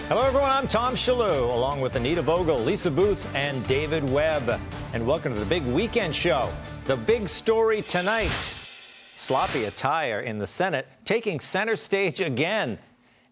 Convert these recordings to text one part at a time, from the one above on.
Hello, everyone. I'm Tom Shalhoub, along with Anita Vogel, Lisa Boothe, and David Webb. And welcome to the big weekend show. The big story tonight. Sloppy attire in the Senate taking center stage again.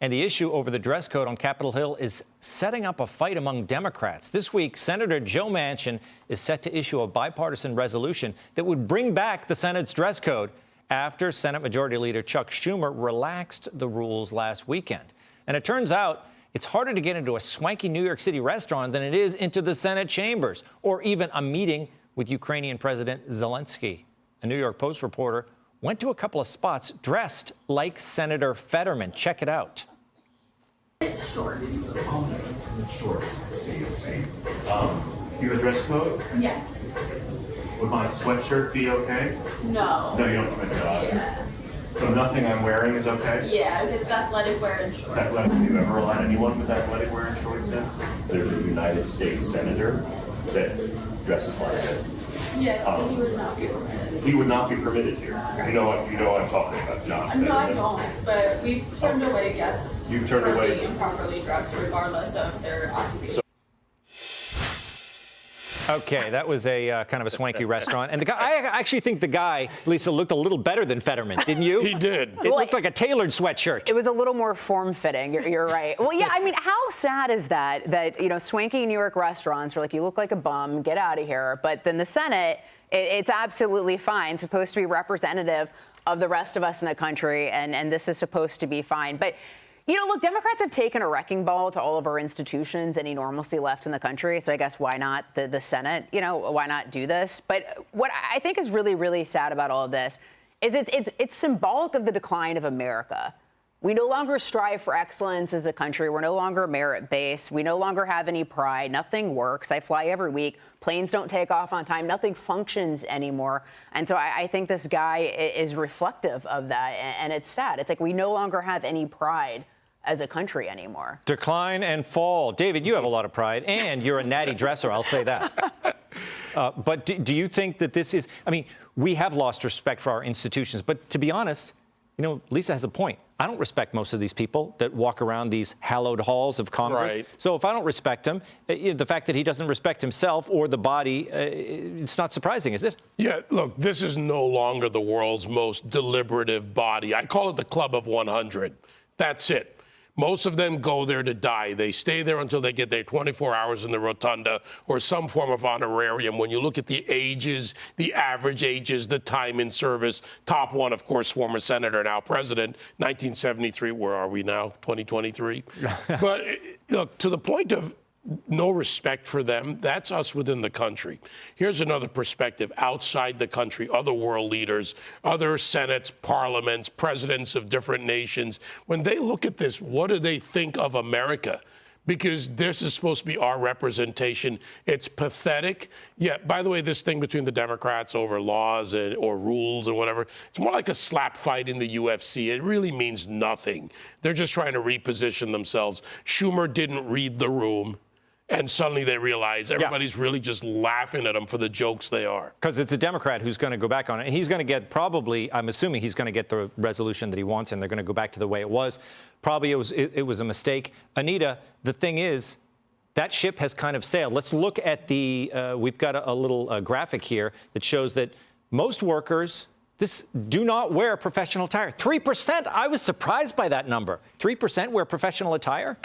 And the issue over the dress code on Capitol Hill is setting up a fight among Democrats. This week, Senator Joe Manchin is set to issue a bipartisan resolution that would bring back the Senate's dress code after Senate Majority Leader Chuck Schumer relaxed the rules last weekend. And it turns out it's harder to get into a swanky New York City restaurant than it is into the Senate chambers or even a meeting with Ukrainian President Zelensky. A New York Post reporter went to a couple of spots dressed like Senator Fetterman. Check it out. Shorts. Shorts. See. You have a dress code? Yes. Would my sweatshirt be okay? No. No, you don't commit to Yeah. So nothing I'm wearing is okay? Yeah, if it's athletic wear and shorts. Do you ever allow anyone with athletic wear and shorts in? There's a United States senator that dresses like this. Yes, and he would not be permitted. He would not be permitted here. Right. You know what I'm talking about, John. No, I don't, but we've turned away guests You've turned for away being improperly dressed regardless of their occupation. Okay, that was a kind of a swanky restaurant. And the guy, I actually think the guy, Lisa, looked a little better than Fetterman, didn't you? He did. It looked like a tailored sweatshirt. It was a little more form-fitting. You're right. Well, yeah, I mean, how sad is that, you know, swanky New York restaurants are like, you look like a bum, get out of here. But then the Senate, it's absolutely fine. It's supposed to be representative of the rest of us in the country, and this is supposed to be fine. But, you know, look, Democrats have taken a wrecking ball to all of our institutions, any normalcy left in the country. So I guess why not the Senate? You know, why not do this? But what I think is really, really sad about all of this is it's symbolic of the decline of America. We no longer strive for excellence as a country. We're no longer merit-based. We no longer have any pride. Nothing works. I fly every week. Planes don't take off on time. Nothing functions anymore. And so I think this guy is reflective of that. And it's sad. It's like we no longer have any pride as a country anymore. Decline and fall. David, you have a lot of pride, and you're a natty dresser, I'll say that. But do you think that this is, I mean, we have lost respect for our institutions, but to be honest, you know, Lisa has a point. I don't respect most of these people that walk around these hallowed halls of Congress. Right. So if I don't respect him, the fact that he doesn't respect himself or the body, it's not surprising, is it? Yeah, look, this is no longer the world's most deliberative body. I call it the Club of 100. That's it. Most of them go there to die. They stay there until they get their 24 hours in the rotunda or some form of honorarium. When you look at the ages, the average ages, the time in service, top one, of course, former senator, now president, 1973. Where are we now? 2023. But look, to the point of no respect for them, that's us within the country. Here's another perspective outside the country, other world leaders, other senates, parliaments, presidents of different nations. When they look at this, what do they think of America? Because this is supposed to be our representation. It's pathetic. Yeah, by the way, this thing between the Democrats over laws or rules and whatever, it's more like a slap fight in the UFC. It really means nothing. They're just trying to reposition themselves. Schumer didn't read the room. And suddenly they realize everybody's really just laughing at them for the jokes they are. Because it's a Democrat who's going to go back on it. And he's going to get probably, I'm assuming he's going to get the resolution that he wants, and they're going to go back to the way it was. Probably it was a mistake. Anita, the thing is, that ship has kind of sailed. Let's look at the, we've got a little graphic here that shows that most workers do not wear professional attire. 3%, I was surprised by that number. 3% wear professional attire?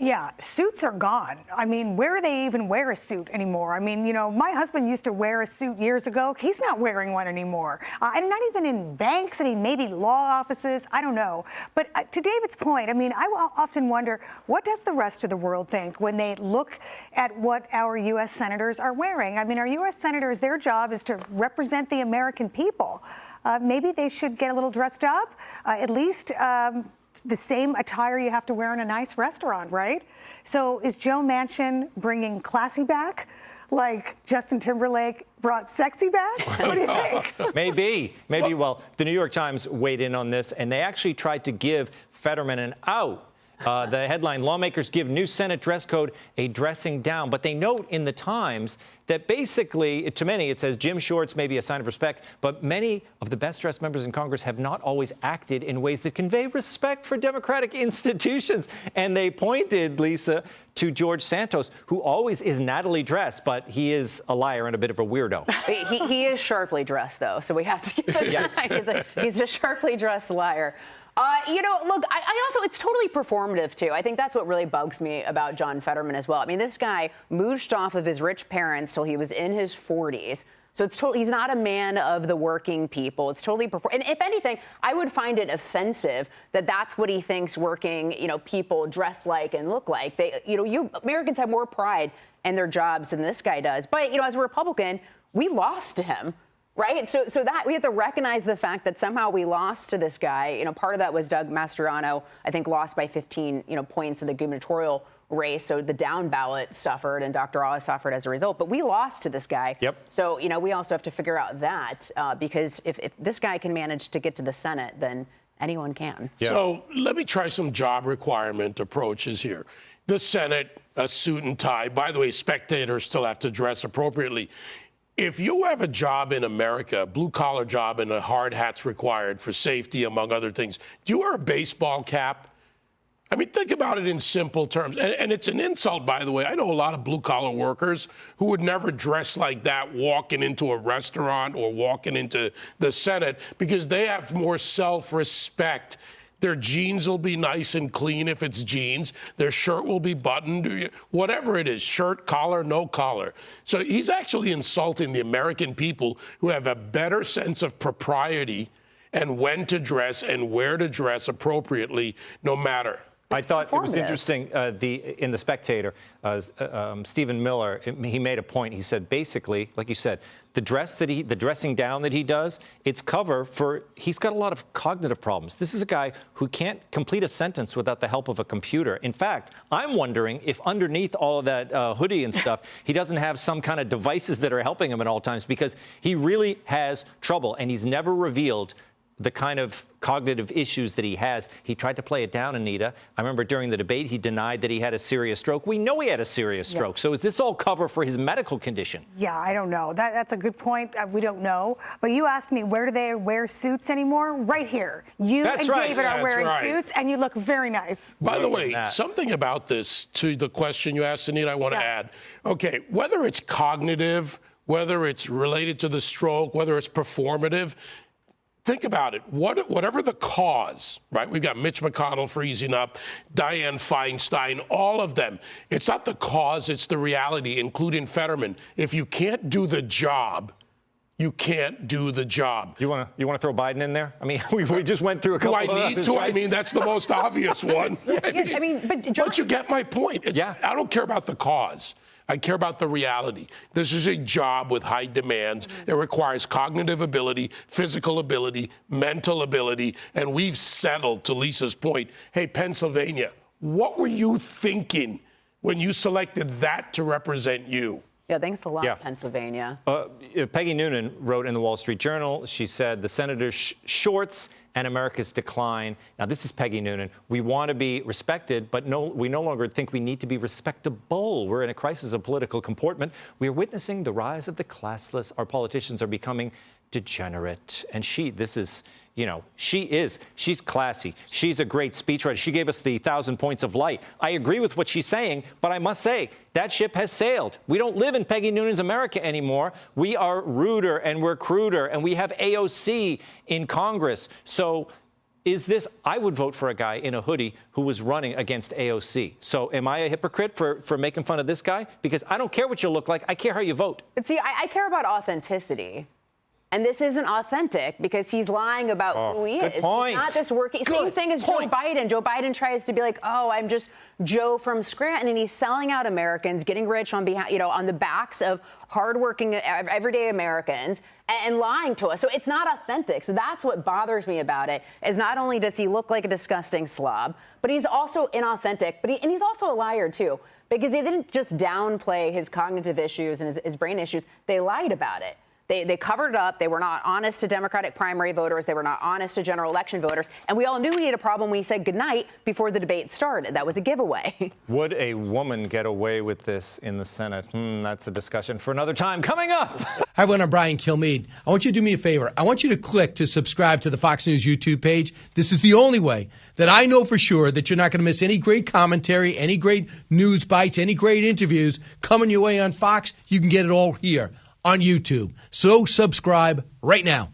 Yeah, suits are gone. I mean, where do they even wear a suit anymore? I mean, you know, my husband used to wear a suit years ago. He's not wearing one anymore. And not even in banks. I mean, maybe law offices. I don't know. But to David's point, I mean, I often wonder, what does the rest of the world think when they look at what our U.S. senators are wearing? I mean, our U.S. senators, their job is to represent the American people. Maybe they should get a little dressed up, at least the same attire you have to wear in a nice restaurant, right? So is Joe Manchin bringing classy back, like Justin Timberlake brought sexy back? What do you think? Maybe. Well, the New York Times weighed in on this, and they actually tried to give Fetterman an out. The headline, lawmakers give new Senate dress code a dressing down. But they note in the Times that basically, to many, it says Jim shorts may be a sign of respect, but many of the best-dressed members in Congress have not always acted in ways that convey respect for democratic institutions. And they pointed, Lisa, to George Santos, who always is nattily dressed, but he is a liar and a bit of a weirdo. He is sharply dressed, though, so we have to give him that. He's a sharply dressed liar. Look, I also, it's totally performative, too. I think that's what really bugs me about John Fetterman as well. I mean, this guy mooched off of his rich parents till he was in his 40s. So it's totally, he's not a man of the working people. It's totally and if anything, I would find it offensive that that's what he thinks working, people dress like and look like. They, you Americans have more pride in their jobs than this guy does. But, as a Republican, we lost to him. Right. So that we have to recognize the fact that somehow we lost to this guy. Part of that was Doug Mastriano, I think, lost by 15, points in the gubernatorial race. So the down ballot suffered and Dr. Oz suffered as a result. But we lost to this guy. Yep. So, we also have to figure out that because if this guy can manage to get to the Senate, then anyone can. Yeah. So let me try some job requirement approaches here. The Senate, a suit and tie. By the way, spectators still have to dress appropriately. If you have a job in America, a blue-collar job, and a hard hat's required for safety, among other things, do you wear a baseball cap? I mean, think about it in simple terms. And it's an insult, by the way. I know a lot of blue-collar workers who would never dress like that walking into a restaurant or walking into the Senate because they have more self-respect. Their jeans will be nice and clean if it's jeans. Their shirt will be buttoned, whatever it is, shirt, collar, no collar. So he's actually insulting the American people who have a better sense of propriety and when to dress and where to dress appropriately, no matter. I thought it was interesting, in The Spectator, Stephen Miller, he made a point. He said, basically, like you said, the dressing down that he does, it's cover for, he's got a lot of cognitive problems. This is a guy who can't complete a sentence without the help of a computer. In fact, I'm wondering if underneath all of that hoodie and stuff, he doesn't have some kind of devices that are helping him at all times, because he really has trouble, and he's never revealed the kind of cognitive issues that he has. He tried to play it down, Anita. I remember during the debate, he denied that he had a serious stroke. We know he had a serious stroke. So is this all cover for his medical condition? Yeah, I don't know. That's a good point. We don't know. But you asked me, where do they wear suits anymore? Right here. You and David are wearing suits, and you look very nice. By the way, something about this, to the question you asked, Anita, I want to add. Okay, whether it's cognitive, whether it's related to the stroke, whether it's performative, think about it. Whatever the cause, right? We've got Mitch McConnell freezing up, Dianne Feinstein, all of them. It's not the cause, it's the reality, including Fetterman. If you can't do the job, you can't do the job. You want to throw Biden in there? I mean, we just went through a couple of Do I need to? Right? I mean, that's the most obvious one. But you get my point. I don't care about the cause. I care about the reality. This is a job with high demands. It requires cognitive ability, physical ability, mental ability, and we've settled, to Lisa's point, hey, Pennsylvania, what were you thinking when you selected that to represent you? Yeah, thanks a lot, Pennsylvania. Peggy Noonan wrote in the Wall Street Journal, she said, the senator's shorts and America's decline. Now, this is Peggy Noonan. We want to be respected, but we no longer think we need to be respectable. We're in a crisis of political comportment. We are witnessing the rise of the classless. Our politicians are becoming degenerate. And she's classy. She's a great speechwriter. She gave us the 1,000 points of light. I agree with what she's saying, but I must say, that ship has sailed. We don't live in Peggy Noonan's America anymore. We are ruder and we're cruder, and we have AOC in Congress. So I would vote for a guy in a hoodie who was running against AOC. So am I a hypocrite for making fun of this guy? Because I don't care what you look like. I care how you vote. But see, I care about authenticity. And this isn't authentic because he's lying about who he is. He's not this working. Same thing as Joe Biden. Joe Biden tries to be like, oh, I'm just Joe from Scranton, and he's selling out Americans, getting rich on behalf, on the backs of hardworking, everyday Americans, and lying to us. So it's not authentic. So that's what bothers me about it. Is not only does he look like a disgusting slob, but he's also inauthentic. And he's also a liar too, because they didn't just downplay his cognitive issues and his brain issues. They lied about it. They covered it up. They were not honest to Democratic primary voters. They were not honest to general election voters. And we all knew we had a problem when we said goodnight before the debate started. That was a giveaway. Would a woman get away with this in the Senate? That's a discussion for another time. Coming up. Hi, everyone. I'm Brian Kilmeade. I want you to do me a favor. I want you to click to subscribe to the Fox News YouTube page. This is the only way that I know for sure that you're not going to miss any great commentary, any great news bites, any great interviews coming your way on Fox. You can get it all here on YouTube. So subscribe right now.